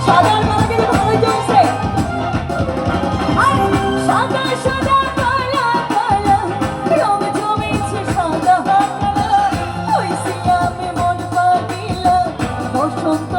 সাদার মালা কিন্তু ভালোই জমছে। আর সাদা সাদা কালা কালা রং জমেছে সাদা কালা, হইছি আমি মন পাগিলা বসন্ত